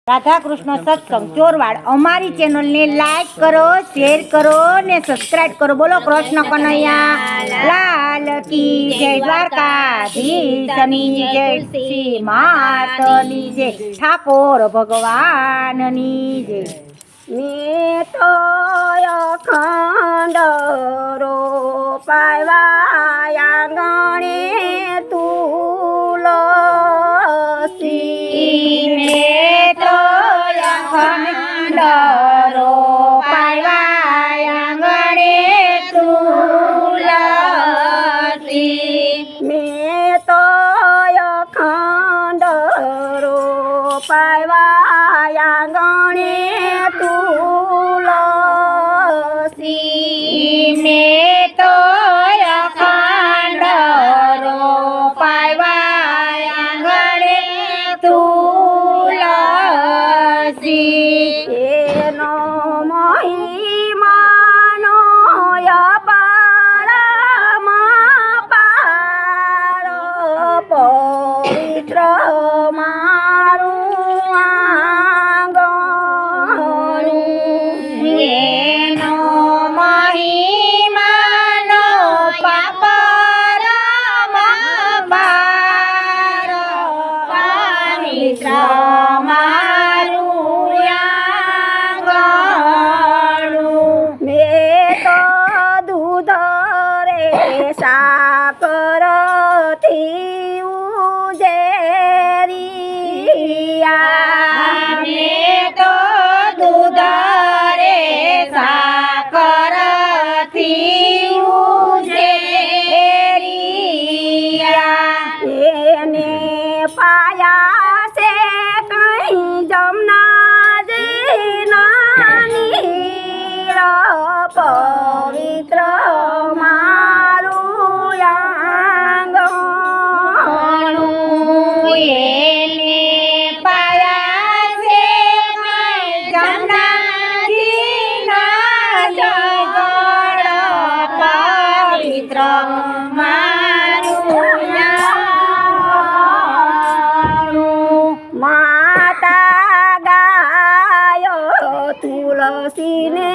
राधा कृष्ण सत्संग चोरवाड़ अमारी चैनल ने लाइक करो, शेर करो ने सब्सक्राइब करो। बोलो कृष्ण कन्हैया लाल की जय, द्वारकाधीशनी जय, श्री मातनी जय, ठाकोर भगवाननी जय। मैं तो अखंड रोपाया गणे तुलसी। मैं तो अखंड रोपाया गणे तुलसी। मैं तो अखंड रोपाया गणे तुलसी। मैं तो अखंड रोपाया गणे तुलसी। एनो महिमानो अपरम पार पवित्र मारुं आंगणुं। एनो महिमानो परम पार पवित्र मारुं आंगणुं। मैं तो दूध रे साकर थी उजेरिया। मैं तो दूध रे साकर थी उजेरिया। एने पाया से कहीं जमुना जी नीर पवित्र मारुं आंगणुं। एने पाया से कहीं जमुना जी जगड़ पवित्र मारुं आंगणुं। माता गायो तुलसी ने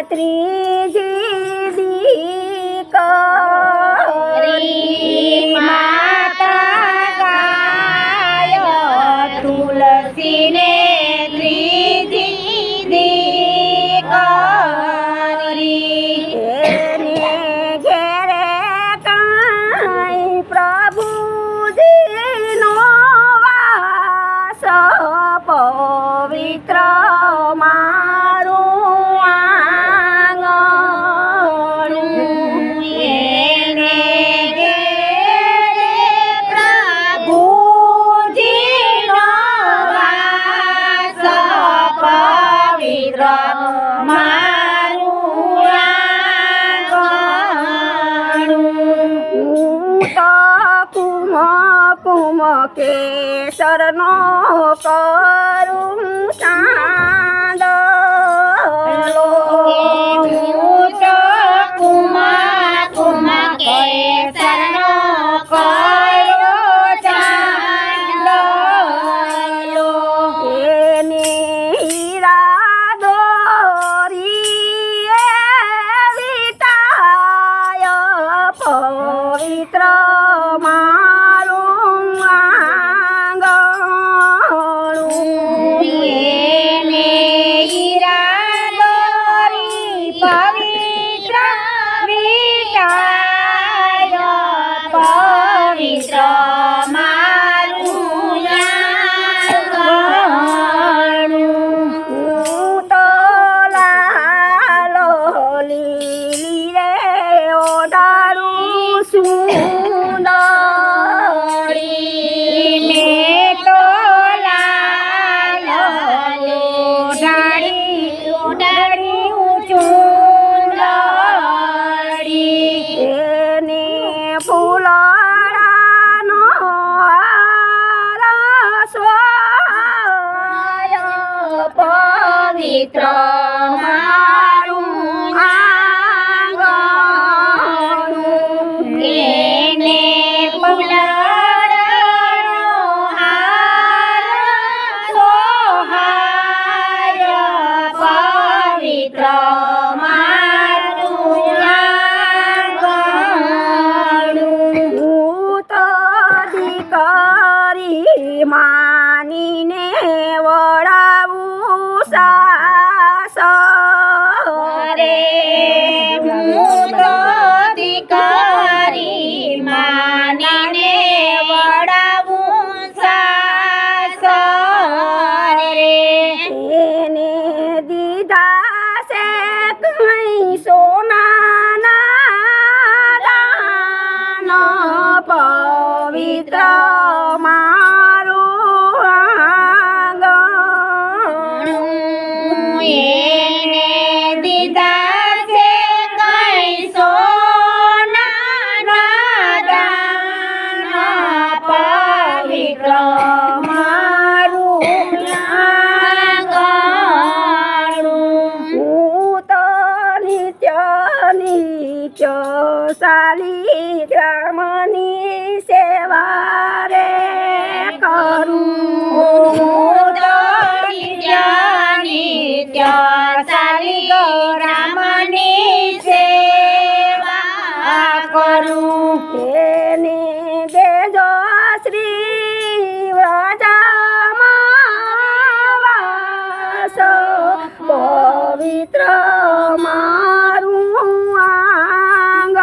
त्रीजी करी। माता गायो तुलसी ने त्रीजी करी। एने घेरे काई प्रभुजी नो वास पवित्र मारुं आंगणुं। एने घेरे प्रभुजीनो वास पवित्र मारुं आंगणुं। હું તો કુમ કેસરનો કરું સાંદલો। હું તો કુમ કેસરનો કર્યો ચાંદલો। એને હીરા દોરી વિટાય પવિત્ર મારું આંગણું। એને હીરા દોરી પવિત્ર વિટાય પવિત્ર મારું આંગણું। હું તો લાલો લીલી રે ઓઢારું સુંદરી। મેં તો લાલ ઓઢાડી ચૂંદડી। એને ફૂલડાનો હાર સોહાય પવિત્ર મારું આંગણું। એને ફૂલડાનો હાર સોહાય પવિત્ર મારું આંગણ એને દીધા છે કઈ સોનાના દાન પવિત્ર મારું આંગણ હું તો નિત્ય નિત્ય શાલિગ્રામની સેવા રે કરું નિત્ય શાલિગ્રામની સેવા કરું એને દેજો શ્રી વ્રજમાં વાસ પવિત્ર મારું આંગણ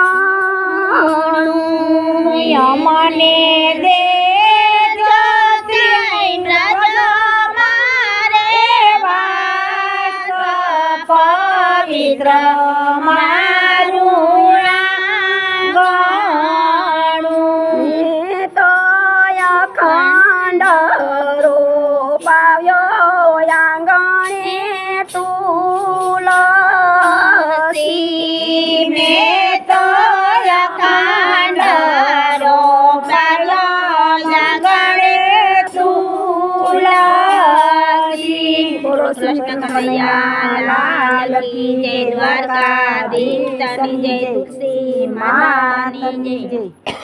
યમને દેજો શ્રી મારે વાસ પવિત્ર મારું આંગણું મેં તો અખંડ રોપાવ્યો આંગણે તુલસી મેં તો અખંડ રોપાવ્યો આંગણે તુલસી. બોલો કૃષ્ણ કનૈયા લાલ કી જય, દ્વારકાધીશની જય, તુલસી માતાની જય.